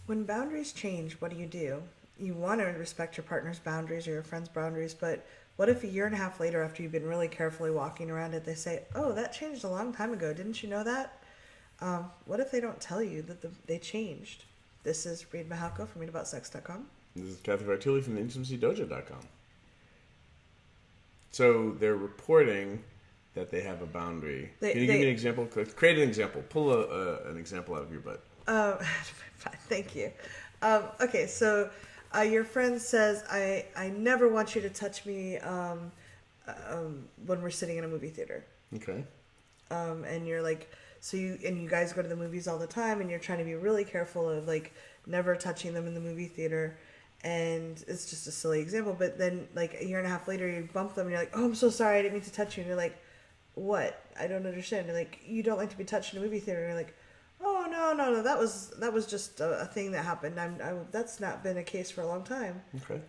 When boundaries change, what do? You want to respect your partner's boundaries or your friend's boundaries, but what if a year and a half later, after you've been really carefully walking around it, they say, "Oh, that changed a long time ago. Didn't you know that?" What if they don't tell you that they changed? This is Reid Mahalko from readaboutsex.com. This is Cathy from TheIntimacyDojo.com. So they're reporting that they have a boundary. Can you give me an example? Create an example. Pull an example out of your butt. Thank you. Okay, so your friend says, I never want you to touch me when we're sitting in a movie theater. Okay. And you're like, you guys go to the movies all the time, and you're trying to be really careful of like never touching them in the movie theater. And it's just a silly example, but then like a year and a half later, you bump them, and you're like, "Oh, I'm so sorry, I didn't mean to touch you." And you're like, "What? I don't understand." And like, you don't like to be touched in a movie theater. And you're like, "Oh, no, that was just a thing that happened. That's not been a case for a long time." Okay.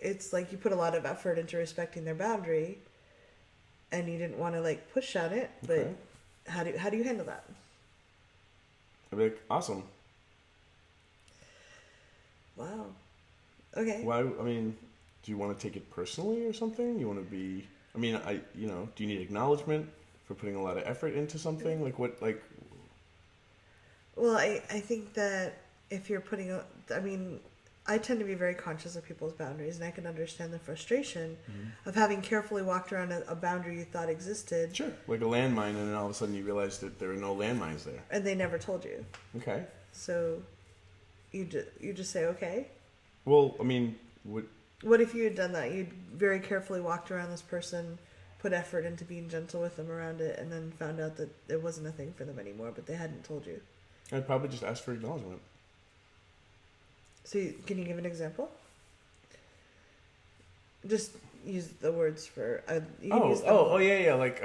It's like you put a lot of effort into respecting their boundary, and you didn't want to like push on it. But Okay. how do you handle that? I'd be like, awesome. Wow. Okay. Why? I mean, do you want to take it personally or something? You want to be? I mean, do you need acknowledgement for putting a lot of effort into something? Like what? Like. Well, I think that if you're I tend to be very conscious of people's boundaries, and I can understand the frustration of having carefully walked around a boundary you thought existed. Sure. Like a landmine, and then all of a sudden you realize that there are no landmines there. And they never told you. Okay. So, you just say okay. Well, I mean, what if you had done that? You'd very carefully walked around this person, put effort into being gentle with them around it, and then found out that it wasn't a thing for them anymore, but they hadn't told you. I'd probably just ask for acknowledgement. So can you give an example? Just use the words for. Yeah. Like,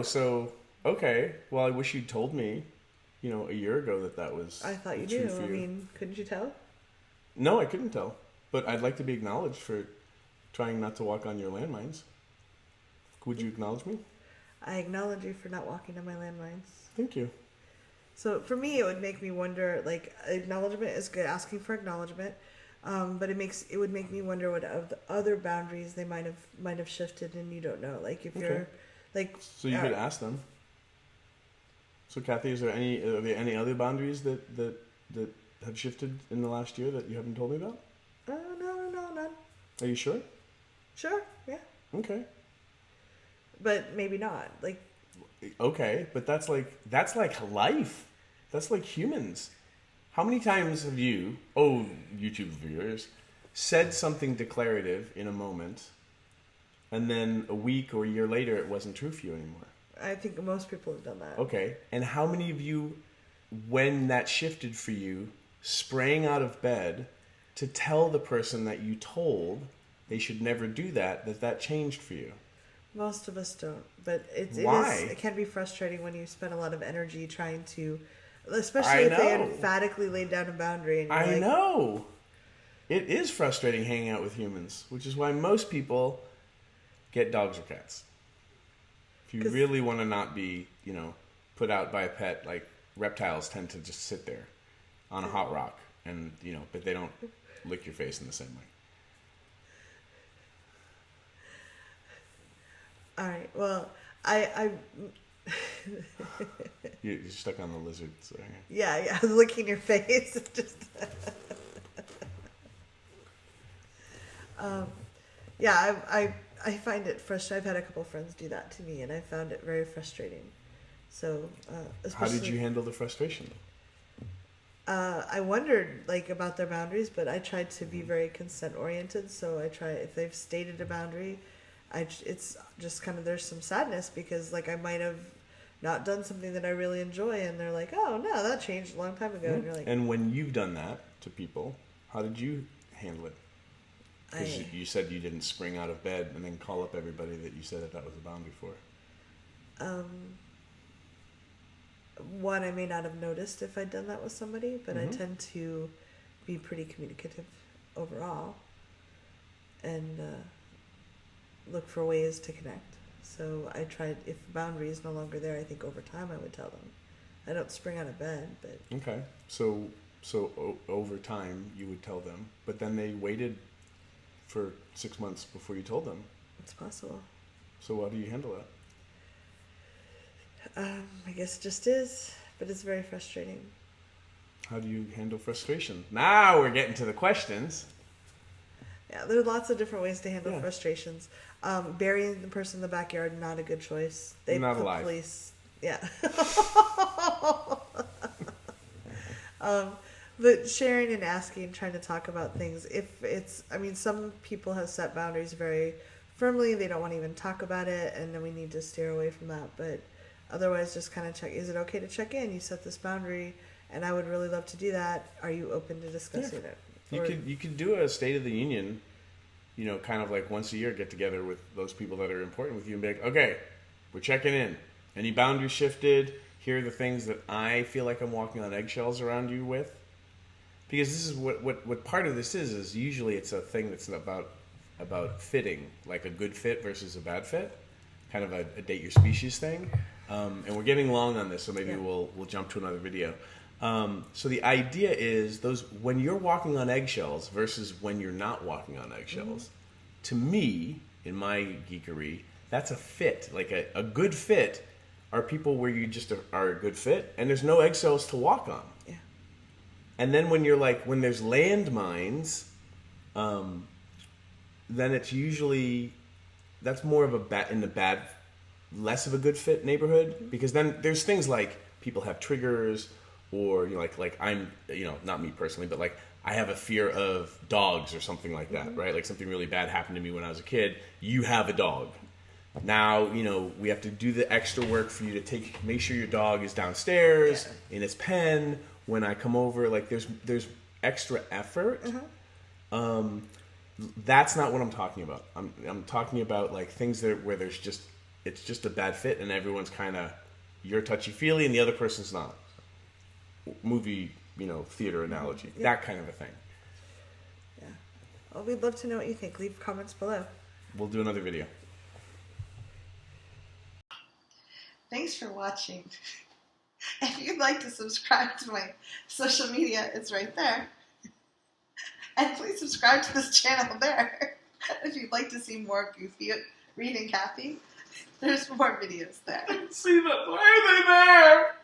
so okay. Well, I wish you'd told me, a year ago that was. I thought you knew. I mean, couldn't you tell? No, I couldn't tell. But I'd like to be acknowledged for trying not to walk on your landmines. Would you acknowledge me? I acknowledge you for not walking on my landmines. Thank you. So for me, it would make me wonder. Like, acknowledgement is good, asking for acknowledgement, but it would make me wonder what of the other boundaries they might have shifted, and you don't know. Like if you're, like. So you could ask them. So Cathy, are there any other boundaries that have shifted in the last year that you haven't told me about? No, none. Are you sure? Sure, yeah. Okay. But maybe not. Like. Okay, but that's like life. That's like humans. How many times have you, YouTube viewers, said something declarative in a moment, and then a week or a year later it wasn't true for you anymore? I think most people have done that. Okay, and how many of you, when that shifted for you, sprang out of bed to tell the person that you told they should never do that changed for you? Most of us don't, but Why? It can be frustrating when you spend a lot of energy trying to, especially if they emphatically laid down a boundary. And I know. It is frustrating hanging out with humans, which is why most people get dogs or cats. If you really want to not be, put out by a pet, like reptiles tend to just sit there on a hot rock, and but they don't lick your face in the same way. All right. Well, I You're stuck on the lizard. So. Yeah, licking your face. Just. I find it frustrating. I've had a couple friends do that to me, and I found it very frustrating. So, how did you handle the frustration? I wondered about their boundaries, but I tried to be very consent oriented. So if they've stated a boundary, it's just kind of, there's some sadness because I might have not done something that I really enjoy, and they're like, "Oh no, that changed a long time ago." Mm-hmm. And you're like, and when you've done that to people, how did you handle it? Because you said you didn't spring out of bed and then call up everybody that you said that was a boundary for. One, I may not have noticed if I'd done that with somebody, but I tend to be pretty communicative overall and look for ways to connect. So I tried, if boundary is no longer there, I think over time I would tell them. I don't spring out of bed, but... Okay. So So over time, you would tell them, but then they waited for 6 months before you told them. It's possible. So how do you handle that? I guess it just is, but it's very frustrating. How do you handle frustration? Now we're getting to the questions. Yeah, there are lots of different ways to handle frustrations. Burying the person in the backyard, not a good choice. They not put alive. Police. Yeah. But sharing and asking, trying to talk about things. If it's, I mean, some people have set boundaries very firmly. They don't want to even talk about it, and then we need to steer away from that. But otherwise, just kind of check. Is it okay to check in? You set this boundary, and I would really love to do that. Are you open to discussing it? You could do a State of the Union, you know, kind of like once a year, get together with those people that are important with you and be like, okay, we're checking in. Any boundaries shifted? Here are the things that I feel like I'm walking on eggshells around you with. Because this is what part of this is usually it's a thing that's about fitting, like a good fit versus a bad fit, kind of a date your species thing. And we're getting long on this, so maybe we'll jump to another video. So the idea is when you're walking on eggshells versus when you're not walking on eggshells. Mm-hmm. To me, in my geekery, that's a fit. Like a good fit are people where you just are a good fit, and there's no eggshells to walk on. Yeah. And then when there's landmines, then it's usually that's more of less of a good fit neighborhood, mm-hmm. because then there's things like people have triggers. Or like I'm, not me personally, but like I have a fear of dogs or something like that, mm-hmm. right? Like something really bad happened to me when I was a kid. You have a dog. Now, we have to do the extra work for you to make sure your dog is downstairs in its pen. When I come over, like there's extra effort. Mm-hmm. That's not what I'm talking about. I'm talking about like things where it's just a bad fit and everyone's kind of, you're touchy-feely and the other person's not. Movie, theater analogy, that kind of a thing. Yeah. Well, we'd love to know what you think. Leave comments below. We'll do another video. Thanks for watching. If you'd like to subscribe to my social media, it's right there. And please subscribe to this channel there. If you'd like to see more goofy Reid and Cathy, there's more videos there. See them. Why are they there?